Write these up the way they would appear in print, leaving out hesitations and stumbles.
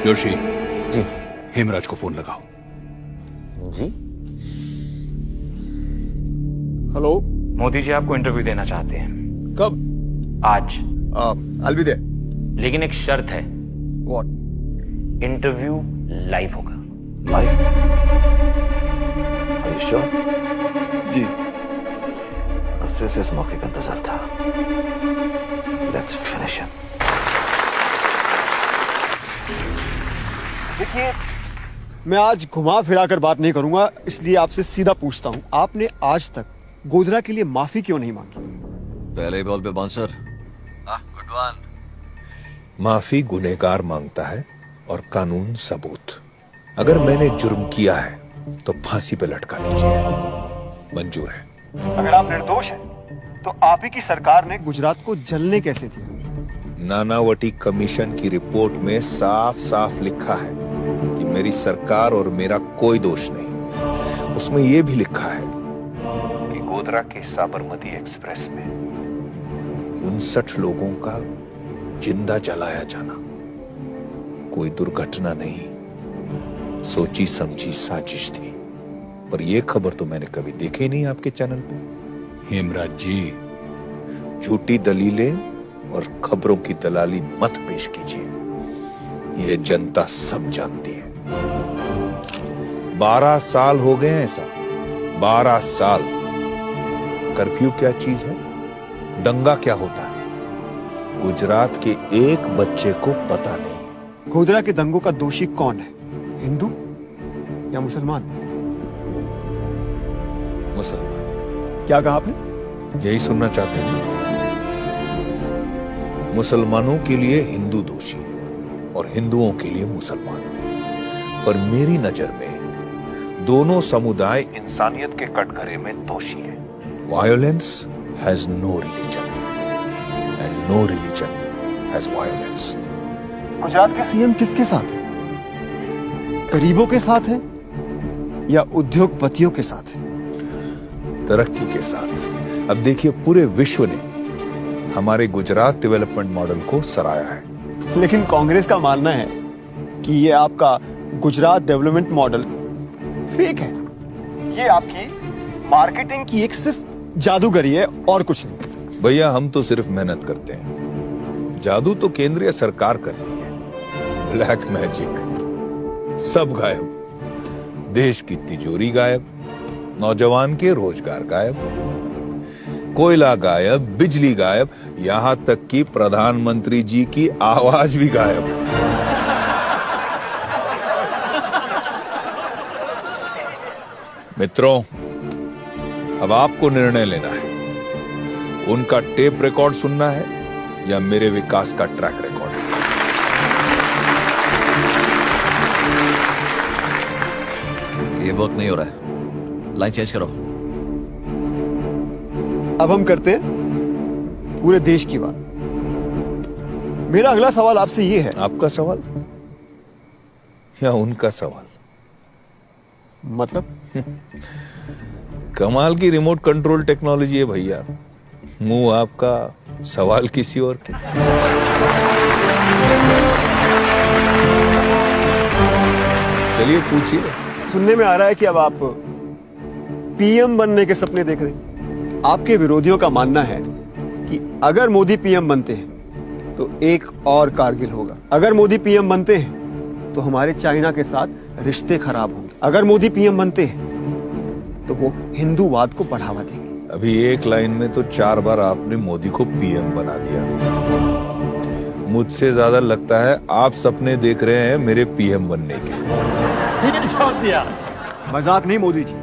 जोशी जी। हेमराज को फोन लगाओ। जी। हेलो। मोदी जी आपको इंटरव्यू देना चाहते हैं। कब? आज। I'll be there. लेकिन एक शर्त है, What? इंटरव्यू लाइव होगा। लाइव? Are you sure? जी। अरसे से इस मौके का इंतजार था। Let's finish him. देखिए, मैं आज घुमा फिरा कर बात नहीं करूंगा, इसलिए आपसे सीधा पूछता हूं, आपने आज तक गोधरा के लिए माफी क्यों नहीं मांगी? पहले बॉल पे बाउंसर। Good one. माफी गुनहगार मांगता है और कानून सबूत। अगर मैंने जुर्म किया है तो फांसी पे लटका दीजिए, मंजूर है। अगर आप निर्दोष हैं, तो आप ही की सरकार ने गुजरात को जलने कैसे दिया? नानावटी कमीशन की रिपोर्ट में साफ साफ लिखा है कि मेरी सरकार और मेरा कोई दोष नहीं। उसमें यह भी लिखा है कि गोधरा के साबरमती एक्सप्रेस में 59 लोगों का जिंदा जलाया जाना कोई दुर्घटना नहीं, सोची समझी साजिश थी। पर यह खबर तो मैंने कभी देखी नहीं आपके चैनल पे। हेमराज जी, झूठी दलीलें और खबरों की दलाली मत पेश कीजिए, यह जनता सब जानती है। 12 साल हो गए हैं साहब, 12 साल। कर्फ्यू क्या चीज है, दंगा क्या होता है, गुजरात के एक बच्चे को पता नहीं है। गोधरा के दंगों का दोषी कौन है, हिंदू या मुसलमान? मुसलमान। क्या कहा आपने? यही सुनना चाहते हैं? मुसलमानों के लिए हिंदू दोषी और हिंदुओं के लिए मुसलमान। पर मेरी नजर में दोनों समुदाय इंसानियत के कटघरे में दोषी हैं। Violence has no religion and no religion has violence. Gujarat के सीएम किसके साथ है? गरीबों के साथ है या उद्योगपतियों के साथ है? तरक्की के साथ। अब देखिए, पूरे विश्व ने हमारे गुजरात डेवलपमेंट मॉडल को सराहा है। लेकिन कांग्रेस का मानना है कि ये आपका गुजरात डेवलपमेंट मॉडल फेक है, ये आपकी मार्केटिंग की एक सिर्फ जादूगरी है और कुछ नहीं। भैया, हम तो सिर्फ मेहनत करते हैं, जादू तो केंद्रीय सरकार करती है। ब्लैक मैजिक, सब गायब, देश की तिजोरी गायब, नौजवान के रोजगार गायब, कोयला गायब, बिजली गायब, यहां तक कि प्रधानमंत्री जी की आवाज भी गायब। मित्रों, अब आपको निर्णय लेना है, उनका टेप रिकॉर्ड सुनना है या मेरे विकास का ट्रैक रिकॉर्ड। ये वर्क नहीं हो रहा है, लाइन चेंज करो। अब हम करते हैं पूरे देश की बात। मेरा अगला सवाल आपसे ये है। आपका सवाल या उनका सवाल? मतलब? कमाल की रिमोट कंट्रोल टेक्नोलॉजी है भैया, मुंह आपका, सवाल किसी और के। चलिए पूछिए। सुनने में आ रहा है कि अब आप पीएम बनने के सपने देख रहे हैं। आपके विरोधियों का मानना है कि अगर मोदी पीएम बनते हैं तो एक और कारगिल होगा। अगर मोदी पीएम बनते हैं तो हमारे चाइना के साथ रिश्ते खराब होंगे। अगर मोदी पीएम बनते हैं तो वो हिंदूवाद को बढ़ावा देंगे। अभी एक लाइन में तो 4 बार आपने मोदी को पीएम बना दिया। मुझसे ज्यादा लगता है आप सपने देख रहे हैं मेरे पीएम बनने के। मजाक नहीं मोदी जी,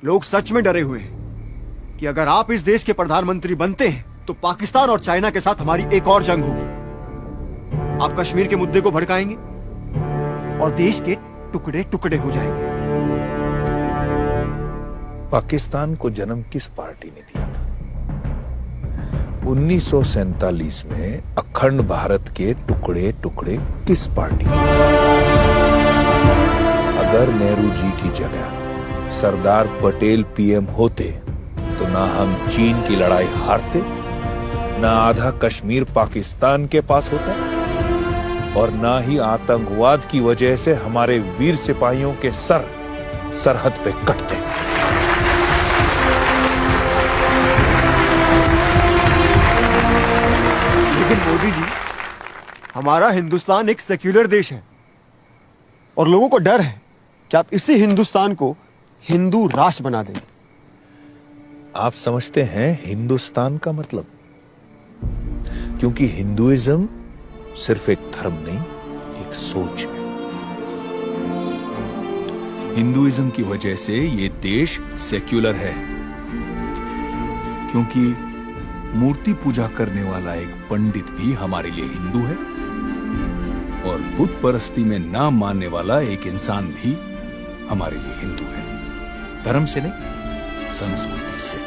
लोग सच में डरे हुए हैं कि अगर आप इस देश के प्रधानमंत्री बनते हैं तो पाकिस्तान और चाइना के साथ हमारी एक और जंग होगी। आप कश्मीर के मुद्दे को भड़काएंगे और देश के टुकड़े टुकड़े हो जाएंगे। पाकिस्तान को जन्म किस पार्टी ने दिया था? 1947 में अखंड भारत के टुकड़े टुकड़े किस पार्टी ने किया? अगर नेहरू जी की जगह सरदार पटेल पीएम होते तो ना हम चीन की लड़ाई हारते, ना आधा कश्मीर पाकिस्तान के पास होता। और ना ही आतंकवाद की वजह से हमारे वीर सिपाहियों के सर सरहद पे कटते। लेकिन मोदी जी, हमारा हिंदुस्तान एक सेक्युलर देश है और लोगों को डर है कि आप इसी हिंदुस्तान को हिंदू राष्ट्र बना देंगे। आप समझते हैं हिंदुस्तान का मतलब? क्योंकि हिंदुइज्म सिर्फ एक धर्म नहीं, एक सोच है। हिंदुइज्म की वजह से ये देश सेक्युलर है, क्योंकि मूर्ति पूजा करने वाला एक पंडित भी हमारे लिए हिंदू है और बुत परस्ती में ना मानने वाला एक इंसान भी हमारे लिए हिंदू है। धर्म से नहीं, संस्कृति से।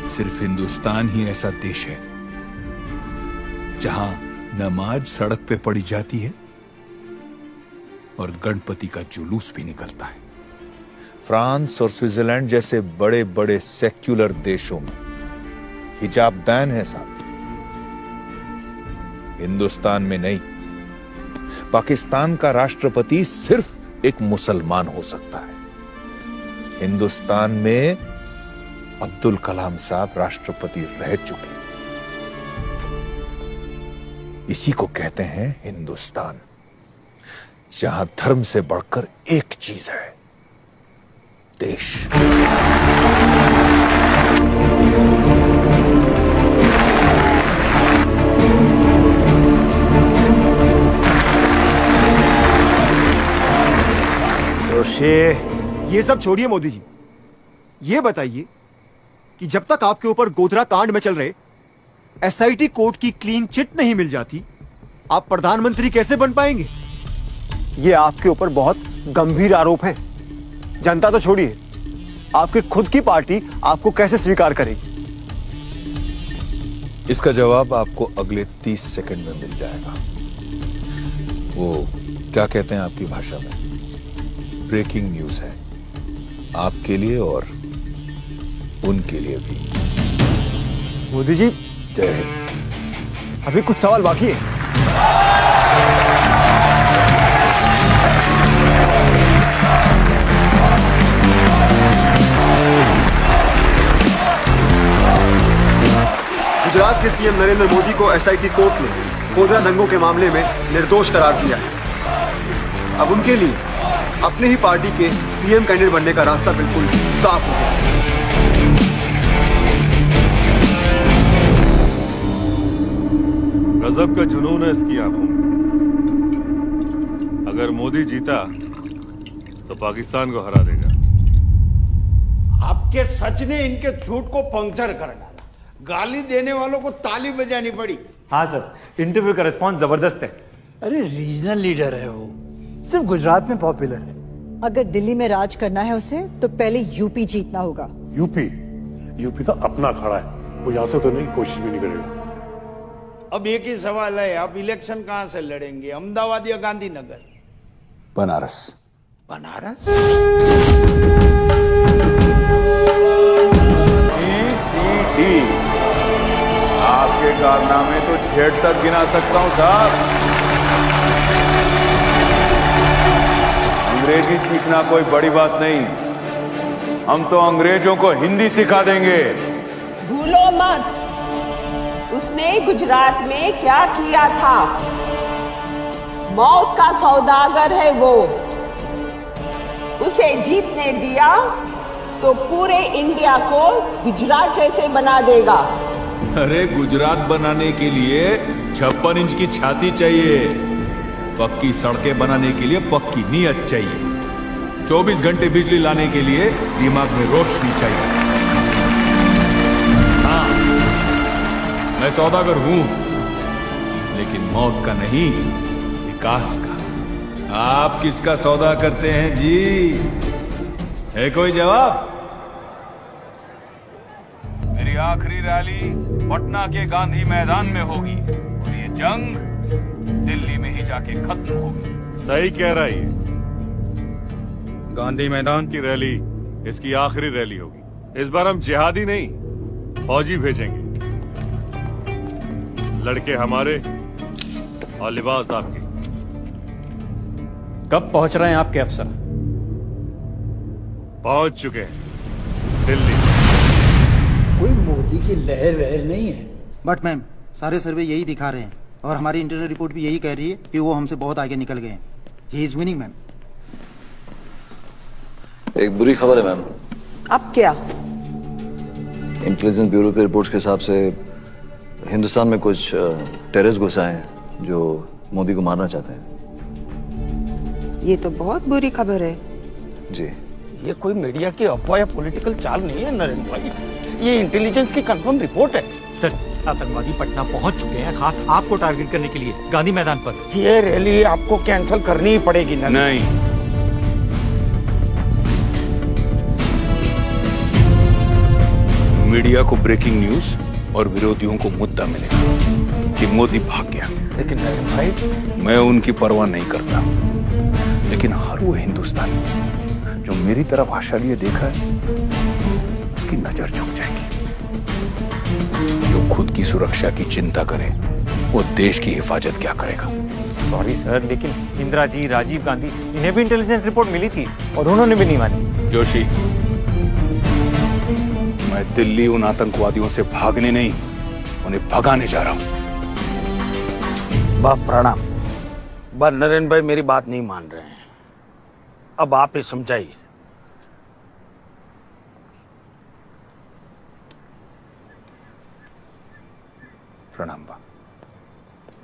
सिर्फ हिंदुस्तान ही ऐसा देश है जहां नमाज सड़क पे पढ़ी जाती है और गणपति का जुलूस भी निकलता है। फ्रांस और स्विट्जरलैंड जैसे बड़े बड़े सेक्युलर देशों में हिजाब बैन है साहब, हिंदुस्तान में नहीं। पाकिस्तान का राष्ट्रपति सिर्फ एक मुसलमान हो सकता है। हिंदुस्तान में अब्दुल कलाम साहब राष्ट्रपति रह चुके। इसी को कहते हैं हिंदुस्तान, जहां धर्म से बढ़कर एक चीज है, देश। ये सब छोड़िए मोदी जी, ये बताइए कि जब तक आपके ऊपर गोधरा कांड में चल रहे एसआईटी कोर्ट की क्लीन चिट नहीं मिल जाती, आप प्रधानमंत्री कैसे बन पाएंगे? ये आपके ऊपर बहुत गंभीर आरोप हैं। जनता तो छोड़िए, आपकी खुद की पार्टी आपको कैसे स्वीकार करेगी? इसका जवाब आपको अगले 30 सेकंड में मिल जाएगा। वो क्या कहते हैं आपकी भाषा में, ब्रेकिंग न्यूज है, आपके लिए और उनके लिए भी। मोदी जी, जय हिंद। अभी कुछ सवाल बाकी है। गुजरात के सीएम नरेंद्र मोदी को एसआईटी कोर्ट ने गोधरा दंगों के मामले में निर्दोष करार दिया है। अब उनके लिए अपने ही पार्टी के पीएम कैंडिडेट बनने का रास्ता बिल्कुल साफ हो गया है। गजब का जुनून है इसकी आंखों में। अगर मोदी जीता तो पाकिस्तान को हरा देगा। आपके सच ने इनके झूठ को पंक्चर कर डाला। गाली देने वालों को ताली बजानी पड़ी। हाँ सर, इंटरव्यू का रिस्पॉन्स जबरदस्त है। अरे रीजनल लीडर है वो, सिर्फ गुजरात में पॉपुलर है। अगर दिल्ली में राज करना है उसे तो पहले यूपी जीतना होगा। यूपी तो अपना खड़ा है, वो यहां से तो नहीं, कोशिश भी नहीं करेगा। अब एक ही सवाल है, आप इलेक्शन कहां से लड़ेंगे, अहमदाबाद या गांधीनगर? बनारस। बनारस? ECD, आपके कारनामे तो छेड़ तक गिना सकता हूं साहब। अंग्रेजी सीखना कोई बड़ी बात नहीं, हम तो अंग्रेजों को हिंदी सिखा देंगे। भूलो मत उसने गुजरात में क्या किया था। मौत का सौदागर है वो। उसे जीतने दिया तो पूरे इंडिया को गुजरात जैसे बना देगा। अरे गुजरात बनाने के लिए 56 इंच की छाती चाहिए, पक्की सड़कें बनाने के लिए पक्की नीयत चाहिए, 24 घंटे बिजली लाने के लिए दिमाग में रोशनी चाहिए। हाँ, मैं सौदागर हूं, लेकिन मौत का नहीं, विकास का। आप किसका सौदा करते हैं जी? है कोई जवाब? मेरी आखिरी रैली पटना के गांधी मैदान में होगी और ये जंग दिल्ली में ही जाके खत्म होगी। सही कह रहा है। गांधी मैदान की रैली इसकी आखिरी रैली होगी। इस बार हम जिहादी नहीं, फौजी भेजेंगे। लड़के हमारे, और लिबास आपकी। कब पहुंच रहे हैं आपके अफसर? पहुंच चुके हैं दिल्ली। कोई मोदी की लहर वहर नहीं है। बट मैम सारे सर्वे यही दिखा रहे हैं और हमारी इंटरनल रिपोर्ट भी यही कह रही है कि वो हमसे बहुत आगे निकल गए हैं। He is winning ma'am. एक बुरी खबर है मैम। अब क्या? इंटेलिजेंस ब्यूरो के रिपोर्ट्स के हिसाब से हिंदुस्तान में कुछ टेररिस्ट घुस आए हैं जो मोदी को मारना चाहते हैं। ये तो बहुत बुरी खबर है। जी। ये कोई मीडिया की अफवाह या पॉलिटिकल चाल नहीं है नरेंद्र भाई, ये इंटेलिजेंस की कंफर्म रिपोर्ट है। सर, आतंकवादी पटना पहुंच चुके हैं, खास आपको टारगेट करने के लिए गांधी मैदान पर। ये रैली आपको कैंसिल करनी ही पड़ेगी ना? नहीं, मीडिया को ब्रेकिंग न्यूज और विरोधियों को मुद्दा मिलेगा कि मोदी भाग गया। लेकिन नरेंद्र भाई, मैं उनकी परवाह नहीं करता, लेकिन हर वो हिंदुस्तानी जो मेरी तरफ आशा लिए देखा है उसकी नजर झुक जाएगी। जो खुद की सुरक्षा की चिंता करे वो देश की हिफाजत क्या करेगा? सॉरी सर, लेकिन इंदिरा जी, राजीव गांधी, इन्हें भी इंटेलिजेंस रिपोर्ट मिली थी और उन्होंने भी नहीं मानी। जोशी, मैं दिल्ली उन आतंकवादियों से भागने नहीं, उन्हें भगाने जा रहा हूं। बाप प्रणाम। बस नरेंद्र भाई मेरी बात नहीं मान रहे हैं, अब आप ही समझाइए। प्रणाम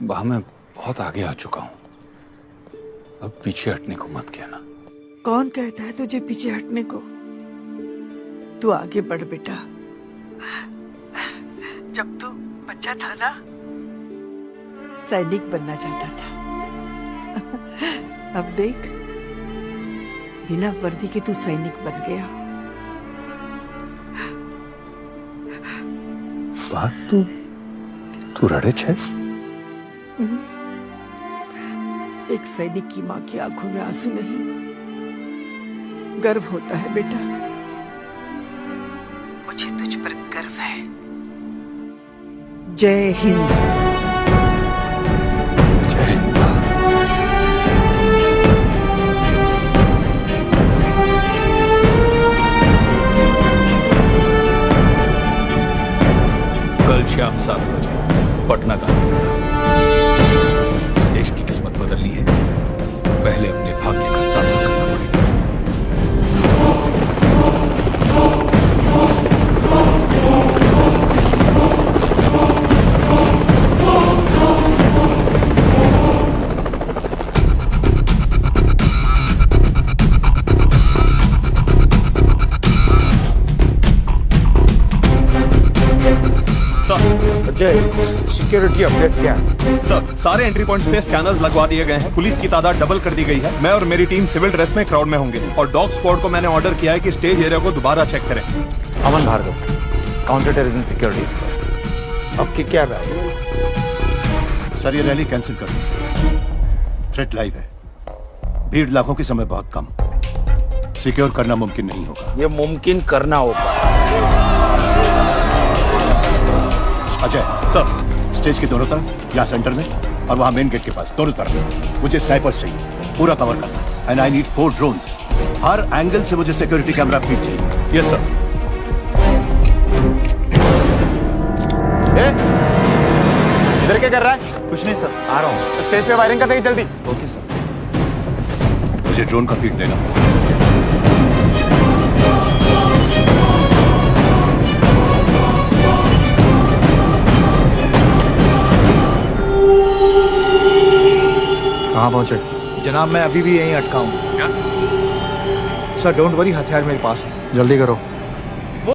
बा, मैं बहुत आगे आ चुका हूं, अब पीछे हटने को मत कहना। कौन कहता है तुझे पीछे हटने को? तू आगे बढ़ बेटा। जब तू बच्चा था ना, सैनिक बनना चाहता था। अब देख, बिना वर्दी के तू सैनिक बन गया। बात तू रड़े छे? एक सैनिक की माँ की आंखों में आंसू नहीं, गर्व होता है बेटा। मुझे तुझ पर गर्व है। जय हिंद। जय हिंद। कल शाम 7 बजे पटना गांधी मैदान। इस देश की किस्मत बदलनी है, पहले अपने भाग्य का सामना करना पड़ेगा। सिक्योरिटी अपडेट क्या है? सर, सारे एंट्री पॉइंट्स पे स्कैनर्स लगवा दिए गए हैं, पुलिस की तादाद डबल कर दी गई है। मैं और मेरी टीम सिविल ड्रेस में क्राउड में होंगे और डॉग स्क्वाड को मैंने ऑर्डर किया है कि स्टेज एरिया को दोबारा चेक करें। Aman Bhargava, counter terrorism security expert. आपकी क्या राय है? सर ये रैली कैंसिल कर दीजिए, थ्रेट लाइव है, भीड़ लाखों की समय बहुत कम, सिक्योर करना मुमकिन नहीं होगा। ये मुमकिन करना होगा। अजय सर, स्टेज के दोनों तरफ, यहाँ सेंटर में और वहाँ मेन गेट के पास, दोनों तरफ मुझे स्नाइपर्स चाहिए, पूरा कवर करना। And I need 4 drones, her angle से मुझे सिक्योरिटी कैमरा फीड चाहिए। Yes sir. इधर क्या कर रहा है? कुछ नहीं सर, आ रहा हूँ। स्टेज पे वायरिंग कर देगी जल्दी। Okay sir. मुझे ड्रोन का फीड देना। कहाँ पहुंचे? जनाब मैं अभी भी यहीं अटका हूँ। सर डोंट वरी, हथियार मेरे पास है। जल्दी करो।